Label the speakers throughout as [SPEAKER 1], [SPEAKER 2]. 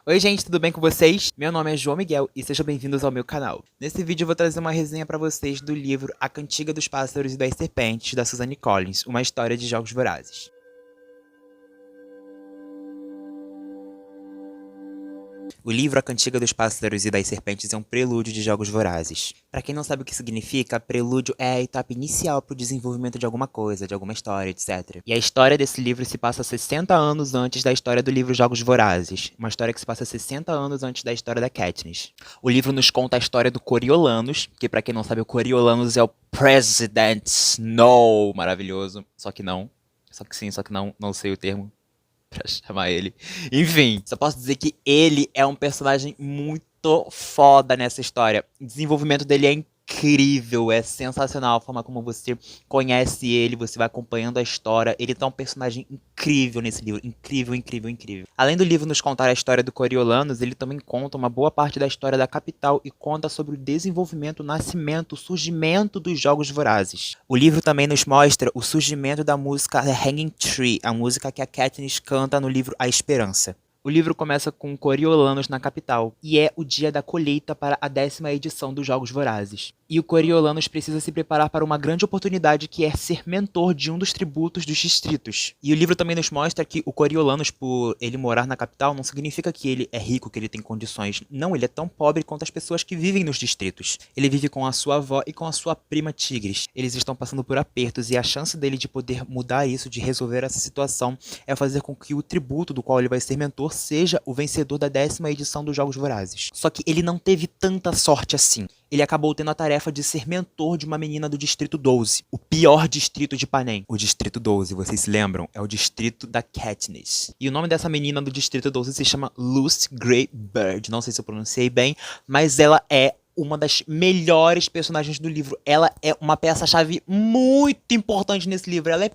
[SPEAKER 1] Oi gente, tudo bem com vocês? Meu nome é João Miguel e sejam bem-vindos ao meu canal. Nesse vídeo eu vou trazer uma resenha pra vocês do livro A Cantiga dos Pássaros e das Serpentes, da Suzanne Collins, uma história de jogos vorazes. O livro A Cantiga dos Pássaros e das Serpentes é um prelúdio de jogos vorazes. Pra quem não sabe o que significa, prelúdio é a etapa inicial pro desenvolvimento de alguma coisa, de alguma história, etc. E a história desse livro se passa 60 anos antes da história do livro Jogos Vorazes, uma história que se passa 60 anos antes da história da Katniss. O livro nos conta a história do Coriolanus, que pra quem não sabe, o Coriolanus é o President Snow, maravilhoso. Só que não. Só que sim, só que não, não sei o termo pra chamar ele. Enfim, só posso dizer que ele é um personagem muito foda nessa história. O desenvolvimento dele é incrível, é sensacional a forma como você conhece ele, você vai acompanhando a história. Ele tá um personagem incrível nesse livro, incrível, incrível, incrível. Além do livro nos contar a história do Coriolanus, ele também conta uma boa parte da história da capital e conta sobre o desenvolvimento, o nascimento, o surgimento dos Jogos Vorazes. O livro também nos mostra o surgimento da música The Hanging Tree, a música que a Katniss canta no livro A Esperança. O livro começa com Coriolanus na capital, e é o dia da colheita para a 10ª edição dos Jogos Vorazes. E o Coriolanus precisa se preparar para uma grande oportunidade que é ser mentor de um dos tributos dos distritos. E o livro também nos mostra que o Coriolanus, por ele morar na capital, não significa que ele é rico, que ele tem condições. Não, ele é tão pobre quanto as pessoas que vivem nos distritos. Ele vive com a sua avó e com a sua prima Tigris. Eles estão passando por apertos e a chance dele de poder mudar isso, de resolver essa situação, é fazer com que o tributo do qual ele vai ser mentor seja o vencedor da 10ª edição dos Jogos Vorazes. Só que ele não teve tanta sorte assim. Ele acabou tendo a tarefa de ser mentor de uma menina do Distrito 12, o pior distrito de Panem. O Distrito 12, vocês se lembram? É o distrito da Katniss. E o nome dessa menina do Distrito 12 se chama Lucy Greybird. Não sei se eu pronunciei bem, mas ela é uma das melhores personagens do livro. Ela é uma peça-chave muito importante nesse livro. Ela é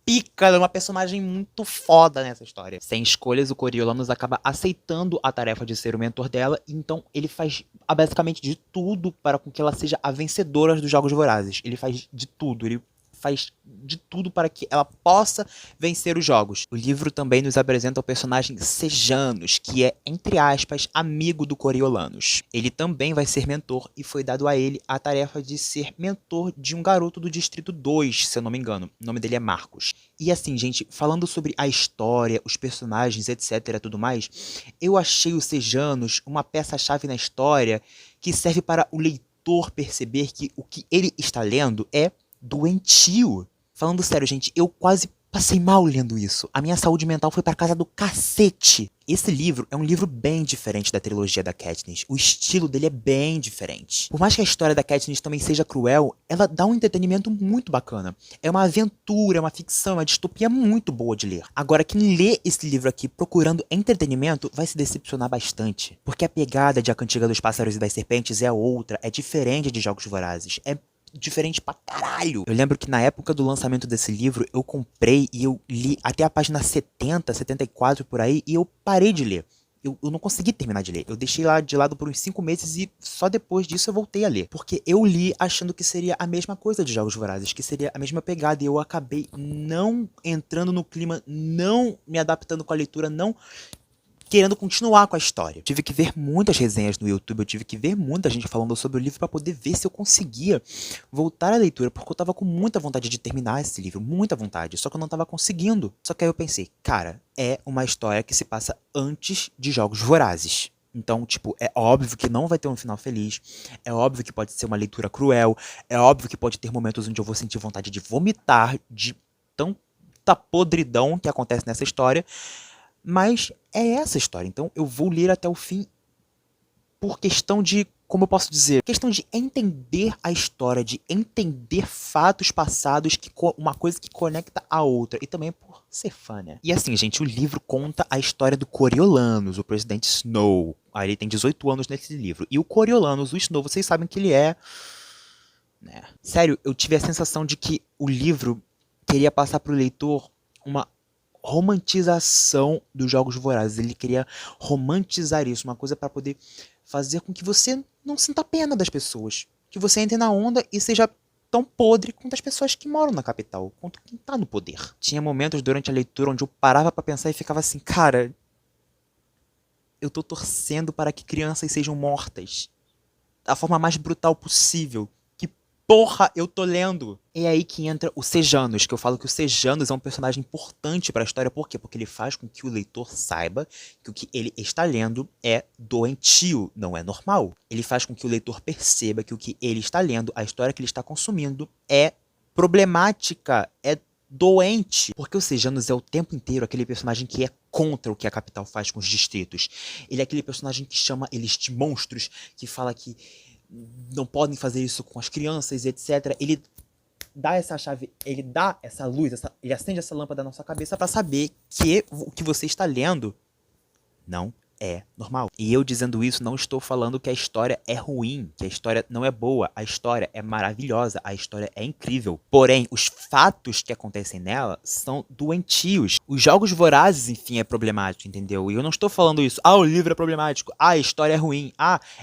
[SPEAKER 1] pica, ela é uma personagem muito foda nessa história. Sem escolhas, o Coriolanus acaba aceitando a tarefa de ser o mentor dela, então ele faz basicamente de tudo para com que ela seja a vencedora dos Jogos Vorazes. Ele faz de tudo, ele faz de tudo para que ela possa vencer os jogos. O livro também nos apresenta o personagem Sejanus, que é, entre aspas, amigo do Coriolanus. Ele também vai ser mentor e foi dado a ele a tarefa de ser mentor de um garoto do Distrito 2, se eu não me engano. O nome dele é Marcos. E assim, gente, falando sobre a história, os personagens, etc, tudo mais, eu achei o Sejanus uma peça-chave na história que serve para o leitor perceber que o que ele está lendo é doentio. Falando sério, gente, eu quase passei mal lendo isso. A minha saúde mental foi pra casa do cacete. Esse livro é um livro bem diferente da trilogia da Katniss. O estilo dele é bem diferente. Por mais que a história da Katniss também seja cruel, ela dá um entretenimento muito bacana. É uma aventura, é uma ficção, é uma distopia muito boa de ler. Agora, quem lê esse livro aqui procurando entretenimento vai se decepcionar bastante. Porque a pegada de A Cantiga dos Pássaros e das Serpentes é outra, é diferente de Jogos Vorazes. É diferente pra caralho. Eu lembro que na época do lançamento desse livro, eu comprei e eu li até a página 70, 74 por aí, e eu parei de ler. Eu não consegui terminar de ler. Eu deixei lá de lado por uns 5 meses e só depois disso eu voltei a ler. Porque eu li achando que seria a mesma coisa de Jogos Vorazes, que seria a mesma pegada, e eu acabei não entrando no clima, não me adaptando com a leitura, não querendo continuar com a história. Eu tive que ver muitas resenhas no YouTube, eu tive que ver muita gente falando sobre o livro para poder ver se eu conseguia voltar à leitura, porque eu tava com muita vontade de terminar esse livro, muita vontade, só que eu não tava conseguindo. Só que aí eu pensei, cara, é uma história que se passa antes de Jogos Vorazes. Então, tipo, é óbvio que não vai ter um final feliz, é óbvio que pode ser uma leitura cruel, é óbvio que pode ter momentos onde eu vou sentir vontade de vomitar de tanta podridão que acontece nessa história, mas é essa história, então eu vou ler até o fim por questão de, como eu posso dizer, questão de entender a história, de entender fatos passados, que uma coisa que conecta a outra, e também por ser fã, né? E assim, gente, o livro conta a história do Coriolanus, o presidente Snow. Aí ele tem 18 anos nesse livro. E o Coriolanus, o Snow, vocês sabem que ele é, né? Sério, eu tive a sensação de que o livro queria passar pro leitor uma romantização dos Jogos Vorazes. Ele queria romantizar isso, uma coisa para poder fazer com que você não sinta pena das pessoas, que você entre na onda e seja tão podre quanto as pessoas que moram na capital, quanto quem tá no poder. Tinha momentos durante a leitura onde eu parava para pensar e ficava assim, cara, eu tô torcendo para que crianças sejam mortas da forma mais brutal possível. Que porra eu tô lendo? É aí que entra o Sejanus, que eu falo que o Sejanus é um personagem importante para a história. Por quê? Porque ele faz com que o leitor saiba que o que ele está lendo é doentio, não é normal. Ele faz com que o leitor perceba que o que ele está lendo, a história que ele está consumindo, é problemática, é doente. Porque o Sejanus é o tempo inteiro aquele personagem que é contra o que a capital faz com os distritos. Ele é aquele personagem que chama eles de monstros, que fala que não podem fazer isso com as crianças, etc. Ele dá essa chave, ele dá essa luz, ele acende essa lâmpada na nossa cabeça para saber que o que você está lendo não é normal. E eu dizendo isso, não estou falando que a história é ruim, que a história não é boa, a história é maravilhosa, a história é incrível. Porém, os fatos que acontecem nela são doentios. Os jogos vorazes, enfim, é problemático, entendeu? E eu não estou falando isso, o livro é problemático, a história é ruim,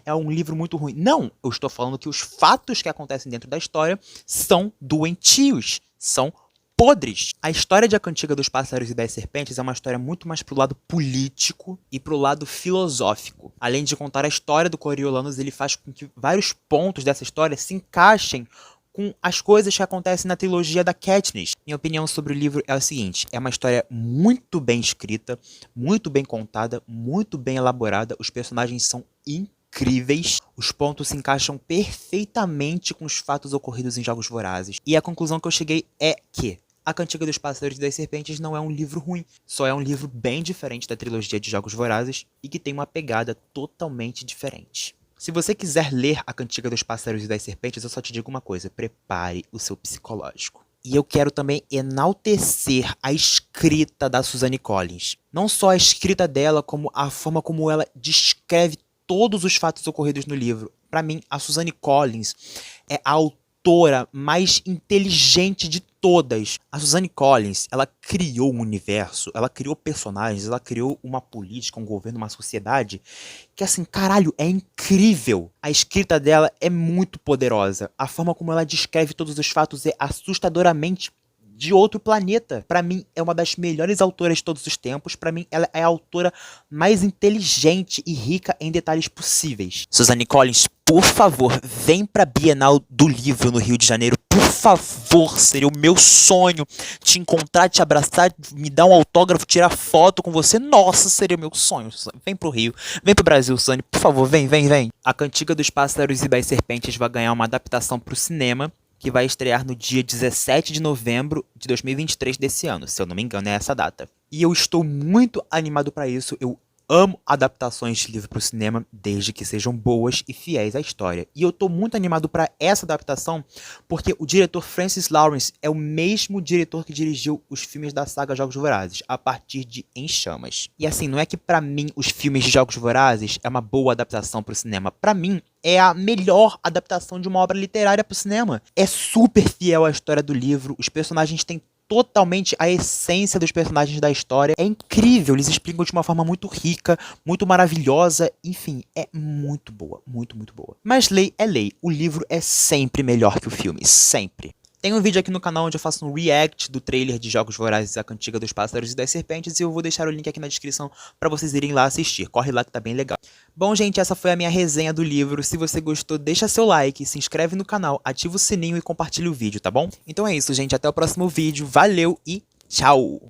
[SPEAKER 1] é um livro muito ruim. Não, eu estou falando que os fatos que acontecem dentro da história são doentios, são podres. A história de A Cantiga dos Pássaros e das Serpentes é uma história muito mais pro lado político e pro lado filosófico. Além de contar a história do Coriolanus, ele faz com que vários pontos dessa história se encaixem com as coisas que acontecem na trilogia da Katniss. Minha opinião sobre o livro é a seguinte: é uma história muito bem escrita, muito bem contada, muito bem elaborada, os personagens são incríveis, os pontos se encaixam perfeitamente com os fatos ocorridos em Jogos Vorazes. E a conclusão que eu cheguei é que A Cantiga dos Pássaros e das Serpentes não é um livro ruim, só é um livro bem diferente da trilogia de Jogos Vorazes e que tem uma pegada totalmente diferente. Se você quiser ler A Cantiga dos Pássaros e das Serpentes, eu só te digo uma coisa: prepare o seu psicológico. E eu quero também enaltecer a escrita da Suzanne Collins. Não só a escrita dela, como a forma como ela descreve todos os fatos ocorridos no livro. Para mim, a Suzanne Collins é a autora mais inteligente de todas. A Suzanne Collins, ela criou um universo, ela criou personagens, ela criou uma política, um governo, uma sociedade que, assim, caralho, é incrível. A escrita dela é muito poderosa. A forma como ela descreve todos os fatos é assustadoramente de outro planeta. Pra mim, é uma das melhores autoras de todos os tempos. Pra mim, ela é a autora mais inteligente e rica em detalhes possíveis. Suzanne Collins, por favor, vem pra Bienal do Livro no Rio de Janeiro. Por favor, seria o meu sonho te encontrar, te abraçar, me dar um autógrafo, tirar foto com você. Nossa, seria o meu sonho. Vem pro Rio, vem pro Brasil, Suzanne, por favor, vem. A Cantiga dos Pássaros e das Serpentes vai ganhar uma adaptação pro cinema, que vai estrear no dia 17 de novembro de 2023 desse ano, se eu não me engano é essa data. E eu estou muito animado para isso, eu amo adaptações de livro para o cinema, desde que sejam boas e fiéis à história. E eu estou muito animado para essa adaptação, porque o diretor Francis Lawrence é o mesmo diretor que dirigiu os filmes da saga Jogos Vorazes, a partir de Em Chamas. E assim, não é que para mim os filmes de Jogos Vorazes é uma boa adaptação para o cinema. Para mim, é a melhor adaptação de uma obra literária para o cinema. É super fiel à história do livro, os personagens têm totalmente a essência dos personagens da história. É incrível, eles explicam de uma forma muito rica, muito maravilhosa, enfim, é muito boa, muito boa. Mas lei é lei, o livro é sempre melhor que o filme, sempre. Tem um vídeo aqui no canal onde eu faço um react do trailer de Jogos Vorazes, A Cantiga dos Pássaros e das Serpentes, e eu vou deixar o link aqui na descrição para vocês irem lá assistir. Corre lá que tá bem legal. Bom, gente, essa foi a minha resenha do livro. Se você gostou, deixa seu like, se inscreve no canal, ativa o sininho e compartilha o vídeo, tá bom? Então é isso, gente. Até o próximo vídeo. Valeu e tchau!